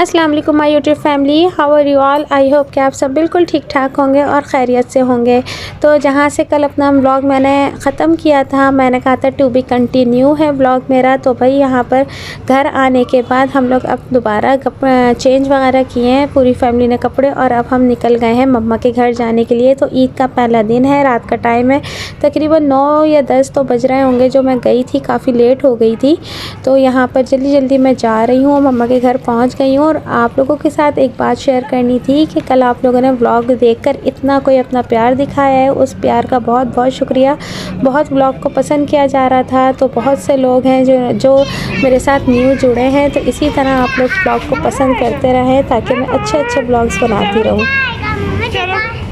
अस्सलाम वालेकुम my YouTube family, how are you all. I hope कि आप सब बिल्कुल ठीक ठाक होंगे और खैरियत से होंगे। तो जहाँ से कल अपना व्लॉग मैंने ख़त्म किया था, मैंने कहा था टू बी कंटिन्यू है व्लॉग मेरा। तो भाई यहाँ पर घर आने के बाद हम लोग अब दोबारा चेंज वगैरह किए हैं पूरी फैमिली ने कपड़े, और अब हम निकल गए हैं मम्मा के घर जाने के लिए। तो ईद का पहला दिन है, रात का टाइम है, तकरीबन 9 या 10 तो बज रहे होंगे। जो मैं गई थी काफ़ी लेट हो गई थी, तो यहाँ पर जल्दी जल्दी मैं जा रही हूँ, मम्मा के घर पहुँच गई हूँ। और आप लोगों के साथ एक बात शेयर करनी थी कि कल आप लोगों ने व्लॉग देखकर इतना कोई अपना प्यार दिखाया है, उस प्यार का बहुत बहुत शुक्रिया। बहुत व्लॉग को पसंद किया जा रहा था, तो बहुत से लोग हैं जो मेरे साथ न्यू जुड़े हैं। तो इसी तरह आप लोग व्लॉग को पसंद करते रहें ताकि मैं अच्छे अच्छे व्लॉग्स बनाती रहूँ।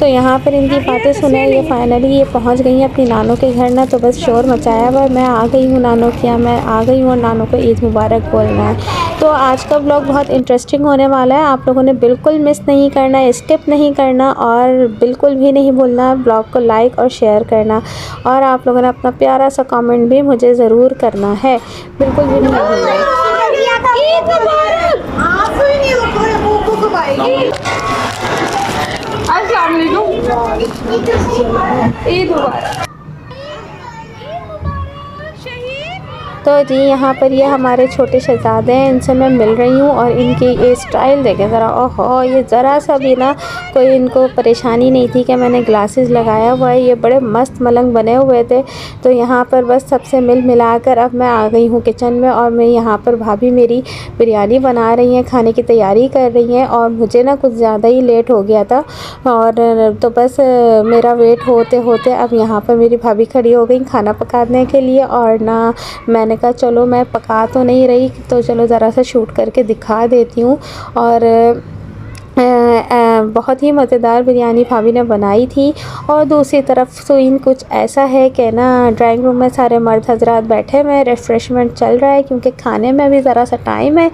तो यहाँ पर इनकी बातें सुने ये फाइनली ये पहुँच गई हैं अपनी नानों के घर ना। तो बस शोर मचाया हुआ, मैं आ गई हूँ नानों के यहाँ, मैं आ गई हूँ और नानों को ईद मुबारक बोलना है। तो आज का व्लॉग बहुत इंटरेस्टिंग होने वाला है, आप लोगों ने बिल्कुल मिस नहीं करना, स्किप नहीं करना और बिल्कुल भी नहीं भूलना व्लॉग को लाइक और शेयर करना। और आप लोगों ने अपना प्यारा सा कमेंट भी मुझे ज़रूर करना है, बिल्कुल भी नहीं भूलना। अस्सलाम वालेकुम, ईद मुबारक। तो जी यहाँ पर ये हमारे छोटे शहज़ादे हैं, इनसे मैं मिल रही हूँ और इनकी ये स्टाइल देखें ज़रा। ओहो, ये ज़रा सा भी ना कोई इनको परेशानी नहीं थी कि मैंने ग्लासेस लगाया हुआ है, ये बड़े मस्त मलंग बने हुए थे। तो यहाँ पर बस सबसे मिल मिलाकर अब मैं आ गई हूँ किचन में, और मैं यहाँ पर भाभी मेरी बिरयानी बना रही हैं, खाने की तैयारी कर रही हैं। और मुझे ना कुछ ज़्यादा ही लेट हो गया था, और तो बस मेरा वेट होते होते अब यहाँ पर मेरी भाभी खड़ी हो गई खाना पकाने के लिए। और ना मैंने कहा चलो मैं पका तो नहीं रही, तो चलो ज़रा सा शूट करके दिखा देती हूँ। और बहुत ही मज़ेदार बिरयानी भाभी ने बनाई थी। और दूसरी तरफ सीन कुछ ऐसा है कि ना ड्राइंग रूम में सारे मर्द हजरात बैठे हुए हैं, रिफ़्रेशमेंट चल रहा है क्योंकि खाने में भी ज़रा सा टाइम है,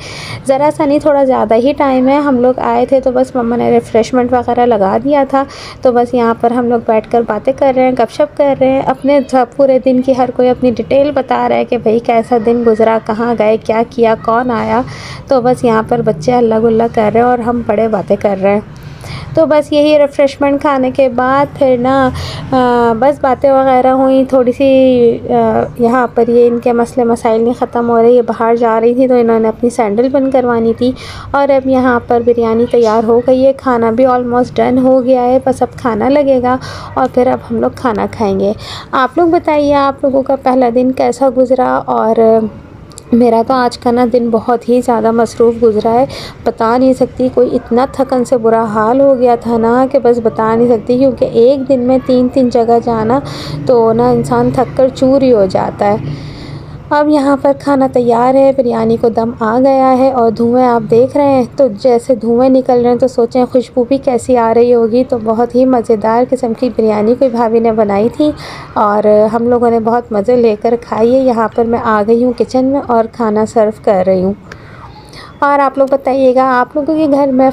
ज़रा सा नहीं थोड़ा ज़्यादा ही टाइम है। हम लोग आए थे तो बस मम्मा ने रिफ़्रेशमेंट वगैरह लगा दिया था। तो बस यहाँ पर हम लोग बैठकर बातें कर रहे हैं, गपशप कर रहे हैं, अपने पूरे दिन की हर कोई अपनी डिटेल बता रहा है कि भाई कैसा दिन गुजरा, कहाँ गए, क्या किया, कौन आया। तो बस यहाँ पर बच्चे हल्ला गुल्ला कर रहे हैं और हम बड़े बातें कर रहे हैं। तो बस यही रिफ़्रेशमेंट खाने के बाद फिर ना बस बातें वगैरह हुई थोड़ी सी। यहाँ पर ये इनके मसले मसाइल नहीं ख़त्म हो रहे, ये बाहर जा रही थी तो इन्होंने अपनी सैंडल बंद करवानी थी। और अब यहाँ पर बिरयानी तैयार हो गई है, खाना भी ऑलमोस्ट डन हो गया है, बस अब खाना लगेगा और फिर अब हम लोग खाना खाएँगे। आप लोग बताइए आप लोगों का पहला दिन कैसा गुज़रा। और मेरा तो आज का ना दिन बहुत ही ज़्यादा मसरूफ़ गुज़रा है, बता नहीं सकती। कोई इतना थकन से बुरा हाल हो गया था ना कि बस बता नहीं सकती, क्योंकि एक दिन में 3 जगह जाना तो ना इंसान थक कर चूर ही हो जाता है। अब यहाँ पर खाना तैयार है, बिरयानी को दम आ गया है और धुएँ आप देख रहे हैं। तो जैसे धुएँ निकल रहे हैं तो सोचें खुशबू भी कैसी आ रही होगी। तो बहुत ही मज़ेदार किस्म की बिरयानी कोई भाभी ने बनाई थी और हम लोगों ने बहुत मज़े लेकर खाई है। यहाँ पर मैं आ गई हूँ किचन में और खाना सर्व कर रही हूँ। और आप लोग बताइएगा आप लोगों के घर में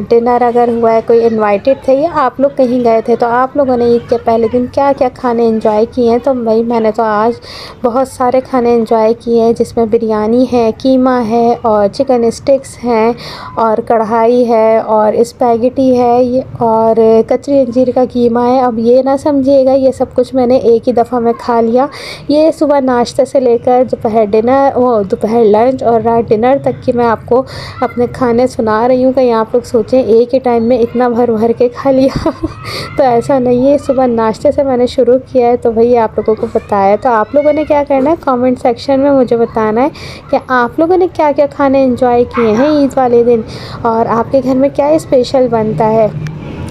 डिनर अगर हुआ है, कोई इनवाइटेड थे या आप लोग कहीं गए थे, तो आप लोगों ने ईद के पहले दिन क्या क्या खाने एंजॉय किए हैं। तो भाई मैंने तो आज बहुत सारे खाने एंजॉय किए हैं, जिसमें बिरयानी है, कीमा है और चिकन स्टिक्स हैं और कढ़ाई है और स्पैगेटी है और कचरी अंजीर का कीमा है। अब ये ना समझिएगा ये सब कुछ मैंने एक ही दफ़ा में खा लिया। ये सुबह नाश्ते से लेकर दोपहर लंच और रात डिनर तक मैं आपको अपने खाने सुना रही हूँ, कहीं आप लोग सोचें एक ही टाइम में इतना भर भर के खा लिया तो ऐसा नहीं है, सुबह नाश्ते से मैंने शुरू किया है। तो भैया आप लोगों को बताया, तो आप लोगों ने क्या करना है कमेंट सेक्शन में मुझे बताना है कि आप लोगों ने क्या क्या खाने एंजॉय किए हैं ईद वाले दिन, और आपके घर में क्या स्पेशल बनता है।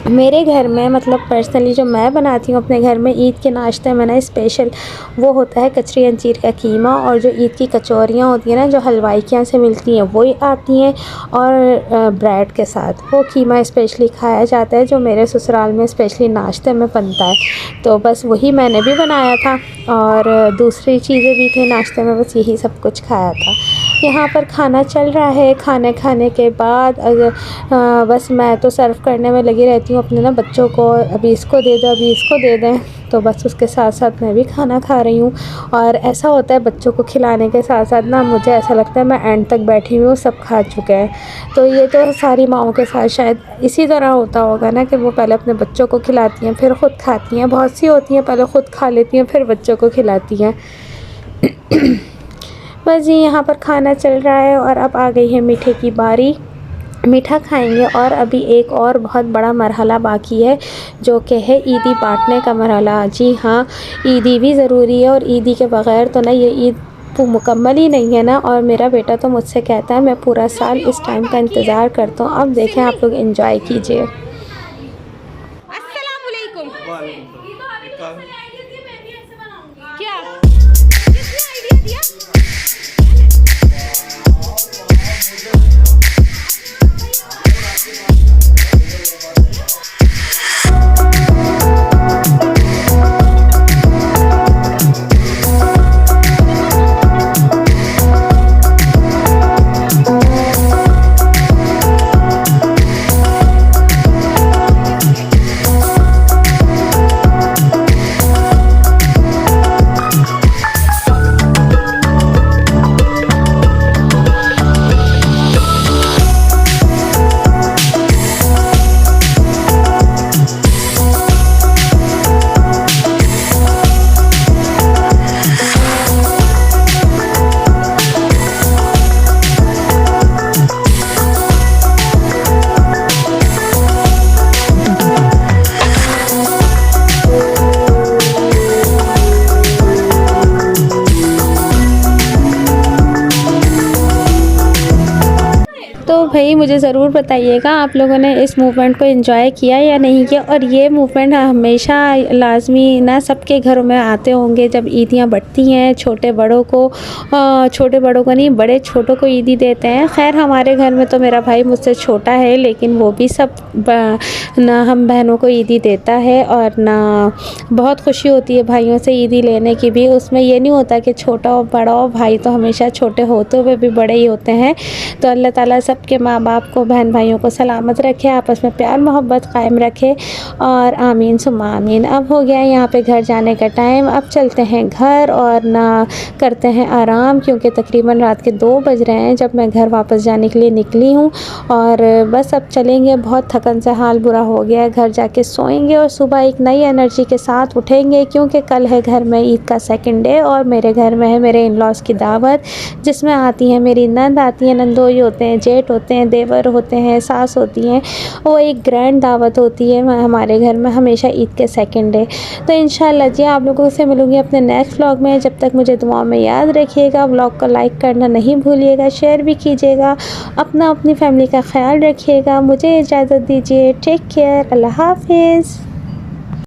मेरे घर में मतलब पर्सनली जो मैं बनाती हूँ अपने घर में ईद के नाश्ते में ना स्पेशल वो होता है कचरी अंजीर का कीमा, और जो ईद की कचौरियाँ होती हैं ना जो हलवाई के यहाँ से मिलती हैं वही आती हैं, और ब्रेड के साथ वो कीमा स्पेशली खाया जाता है जो मेरे ससुराल में स्पेशली नाश्ते में बनता है। तो बस वही मैंने भी बनाया था और दूसरी चीज़ें भी थी नाश्ते में, बस यही सब कुछ खाया था। यहाँ पर खाना चल रहा है। खाने के बाद बस मैं तो सर्व करने में लगी रहती हूँ अपने ना बच्चों को, अभी इसको दे दो, अभी इसको दे दें, तो बस उसके साथ साथ मैं भी खाना खा रही हूँ। और ऐसा होता है बच्चों को खिलाने के साथ साथ ना मुझे ऐसा लगता है मैं एंड तक बैठी हुई हूँ, सब खा चुके हैं। तो ये तो सारी माँओं के साथ शायद इसी तरह होता होगा ना कि वो पहले अपने बच्चों को खिलाती हैं फिर ख़ुद खाती हैं। बहुत सी होती हैं पहले ख़ुद खा लेती हैं फिर बच्चों को खिलाती हैं। बस जी यहाँ पर खाना चल रहा है और अब आ गई है मीठे की बारी। मीठा खाएंगे और अभी एक और बहुत बड़ा मरहला बाकी है जो कि है ईदी बांटने का मरहला। जी हाँ, ईदी भी ज़रूरी है और ईदी के बग़ैर तो ना ये ईद मुकम्मल ही नहीं है ना। और मेरा बेटा तो मुझसे कहता है मैं पूरा साल इस टाइम का इंतज़ार करता हूँ। अब देखें आप लोग एंजॉय कीजिए। अस्सलाम वालेकुम। क्या आइडिया दिया? तो भाई मुझे ज़रूर बताइएगा आप लोगों ने इस मूवमेंट को एंजॉय किया या नहीं किया। और ये मूवमेंट हमेशा लाजमी ना सबके घरों में आते होंगे जब ईदियाँ बढ़ती हैं। छोटे बड़ों को नहीं, बड़े छोटों को ईदी देते हैं। खैर हमारे घर में तो मेरा भाई मुझसे छोटा है लेकिन वो भी सब ना हम बहनों को ईदी देता है और ना बहुत खुशी होती है भाइयों से ईदी लेने की भी। उसमें ये नहीं होता कि छोटा हो बड़ा हो, भाई तो हमेशा छोटे होते हुए भी बड़े ही होते हैं। तो अल्लाह ताला सबके माँ बाप को, बहन भाइयों को सलामत रखे, आपस में प्यार मोहब्बत कायम रखे और आमीन सुम्मा आमीन। अब हो गया है यहाँ पे घर जाने का टाइम। अब चलते हैं घर और ना करते हैं आराम क्योंकि तकरीबन रात के 2 बज रहे हैं जब मैं घर वापस जाने के लिए निकली हूँ। और बस अब चलेंगे, बहुत थकन से हाल बुरा हो गया है। घर जाके सोएंगे और सुबह एक नई एनर्जी के साथ उठेंगे क्योंकि कल है घर में ईद का सेकंड डे और मेरे घर में है मेरे इन लॉज़ की दावत जिसमें आती हैं मेरी नंद आती हैं, नंदोई होते हैं, जेठ होते हैं, देवर होते हैं, सास होती हैं। वो एक ग्रैंड दावत होती है हमारे घर में हमेशा ईद के सेकंड डे। तो इंशाल्लाह जी आप लोगों से मिलूँगी अपने नेक्स्ट व्लॉग में। जब तक मुझे दुआ में याद रखिएगा। व्लॉग को लाइक करना नहीं भूलिएगा, शेयर भी कीजिएगा। अपनी फैमिली का ख्याल रखिएगा। मुझे इजाज़त दीजिए। Take care. अल्लाह हाफिज़।